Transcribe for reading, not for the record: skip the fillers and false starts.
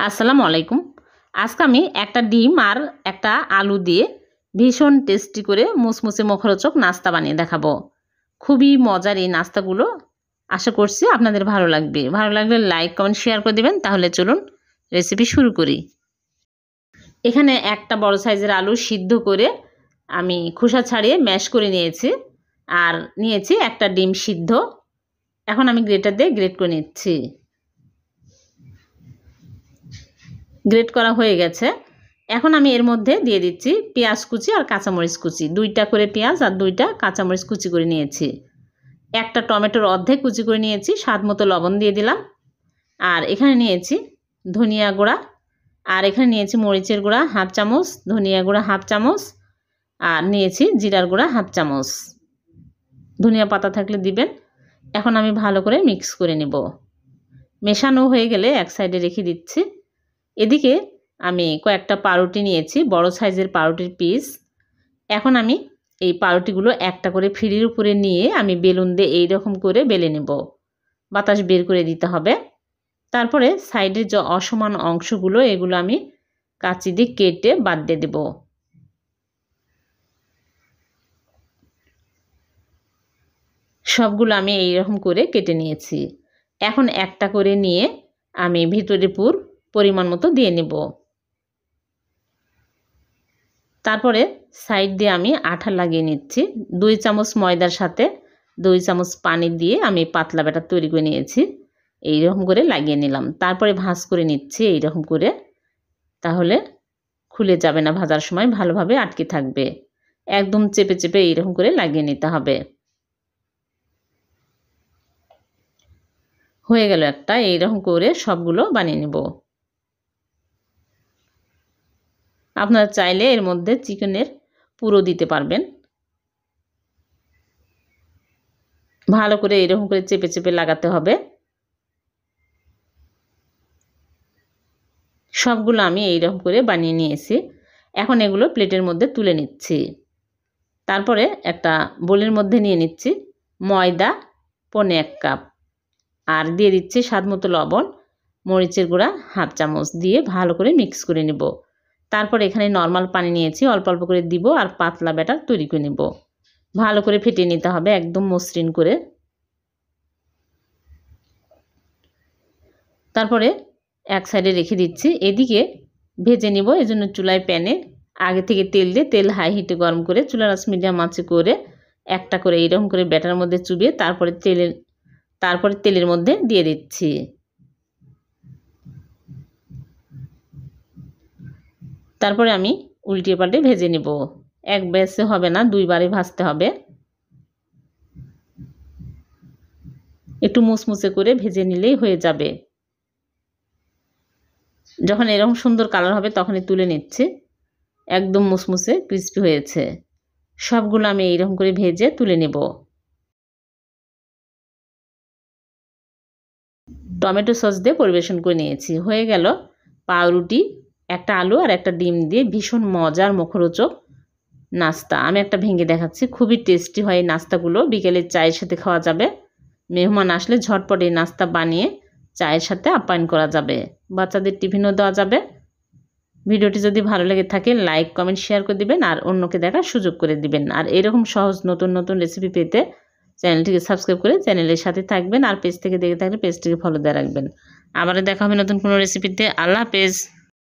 আসসালামু আলাইকুম। আজকে আমি একটা ডিম আর একটা আলু দিয়ে ভীষণ টেস্টি করে মুসমুসে মুখরোচক নাস্তা বানিয়ে দেখাবো। খুবই মজার এই নাস্তাগুলো, আশা করছি আপনাদের ভালো লাগবে। ভালো লাগলে লাইক কমেন্ট শেয়ার করে দিবেন। তাহলে চলুন রেসিপি শুরু করি। এখানে একটা বড় সাইজের আলু সিদ্ধ করে আমি খোসা ছাড়িয়ে ম্যাশ করে নিয়েছি, আর নিয়েছি একটা ডিম সিদ্ধ। এখন আমি গ্রেটার দিয়ে গ্রেট করে নিচ্ছি। গ্রেট করা হয়ে গেছে। এখন আমি এর মধ্যে দিয়ে দিচ্ছি পেঁয়াজ কুচি আর কাঁচামরিচ কুচি। 2টা করে পেঁয়াজ আর 2টা কাঁচামরিচ কুচি করে নিয়েছি। একটা টমেটোর অর্ধেক কুচি করে নিয়েছি। স্বাদ মতো লবণ দিয়ে দিলাম। আর এখানে নিয়েছি ধনিয়া গুঁড়া, আর এখানে নিয়েছি মরিচের গুঁড়া হাফ চামচ, ধনিয়া গুঁড়া হাফ চামচ, আর নিয়েছি জিরার গুঁড়া হাফ চামচ। ধনিয়া পাতা থাকলে দিবেন। এখন আমি ভালো করে মিক্স করে নেব। মেশানো হয়ে গেলে এক সাইডে রেখে দিচ্ছি। এদিকে আমি কয়েকটা পাউরুটি নিয়েছি, বড় সাইজের পাউরুটির পিস। এখন আমি এই পাউরুটিগুলো একটা করে ফিরির উপরে নিয়ে আমি বেলুন দিয়ে এইরকম করে বেলে নেব। বাতাস বের করে দিতে হবে। তারপরে সাইডের যে অসমান অংশগুলো, এগুলো আমি কাঁচি দিয়ে কেটে বাদ দিয়ে দেব। সবগুলো আমি এইরকম করে কেটে নিয়েছি। এখন একটা করে নিয়ে আমি ভিতরে পুর পরিমাণ মতো দিয়ে নেব। তারপরে সাইড দিয়ে আমি আঠা লাগিয়ে নিচ্ছি। 2 চামচ ময়দার সাথে 2 চামচ পানি দিয়ে আমি পাতলা ব্যাটার তৈরি করে নিয়েছি। এইরকম করে লাগিয়ে নিলাম। তারপরে ভাঁজ করে নিচ্ছি এইরকম করে, তাহলে খুলে যাবে না, ভাজার সময় ভালোভাবে আটকে থাকবে। একদম চেপে চেপে এইরকম করে লাগিয়ে নিতে হবে। হয়ে গেল একটা। এইরকম করে সবগুলো বানিয়ে নেব। আপনারা চাইলে এর মধ্যে চিকেনের পুরো দিতে পারবেন। ভালো করে এরকম করে চেপে চেপে লাগাতে হবে। সবগুলো আমি এইরকম করে বানিয়ে নিয়েছি। এখন এগুলো প্লেটের মধ্যে তুলে নিচ্ছি। তারপরে একটা বোলের মধ্যে নিয়ে নিচ্ছি ময়দা 1.25 কাপ, আর দিয়ে দিচ্ছি স্বাদ মতো লবণ, মরিচের গুঁড়া হাফ চামচ দিয়ে ভালো করে মিক্স করে নেব। তারপর এখানে নর্মাল পানি নিয়েছি, অল্প অল্প করে দিব, আর পাতলা ব্যাটার তৈরি করে নেব। ভালো করে ফেটিয়ে নিতে হবে একদম মসৃণ করে। তারপরে এক সাইডে রেখে দিচ্ছি। এদিকে ভেজে নিব। এজন্য চুলায় প্যানে আগে থেকে তেল দিয়ে, তেল হাই হিটে গরম করে চুলার আঁচ মিডিয়াম আঁচে করে একটা করে এইরকম করে ব্যাটার মধ্যে চুবিয়ে তারপরে তেলের মধ্যে দিয়ে দিচ্ছি। তারপরে আমি উল্টিয়ে পাল্টে ভেজে নিব। এক ব্যাচে হবে না, 2 বারে ভাজতে হবে। একটু মুচমুচে করে ভেজে নিলেই হয়ে যাবে। যখন এরকম সুন্দর কালার হবে তখনই তুলে নিচ্ছি। একদম মুচমুচে ক্রিস্পি হয়েছে। সবগুলো আমি এইরকম করে ভেজে তুলে নেব। টমেটো সস দিয়ে পরিবেশন করে নিয়েছি। হয়ে গেল পাউরুটি, একটা আলু আর একটা ডিম দিয়ে ভীষণ মজার মুখরোচক নাস্তা। আমি একটা ভেঙে দেখাচ্ছি। খুবই টেস্টি হয় এই নাস্তাগুলো। বিকেলের চায়ের সাথে খাওয়া যাবে। মেহমান আসলে ঝটপট এই নাস্তা বানিয়ে চায়ের সাথে আপ্যায়ন করা যাবে। বাচ্চাদের টিফিনও দেওয়া যাবে। ভিডিওটি যদি ভালো লেগে থাকে লাইক কমেন্ট শেয়ার করে দিবেন, আর অন্যকে দেখার সুযোগ করে দিবেন। আর এরকম সহজ নতুন নতুন রেসিপি পেতে চ্যানেলটিকে সাবস্ক্রাইব করে চ্যানেলের সাথে থাকবেন। আর পেজ থেকে দেখে থাকলে পেজটিকে ফলো দিয়ে রাখবেন। আবারও দেখা হবে নতুন কোনো রেসিপিতে। আল্লাহ হাফেজ।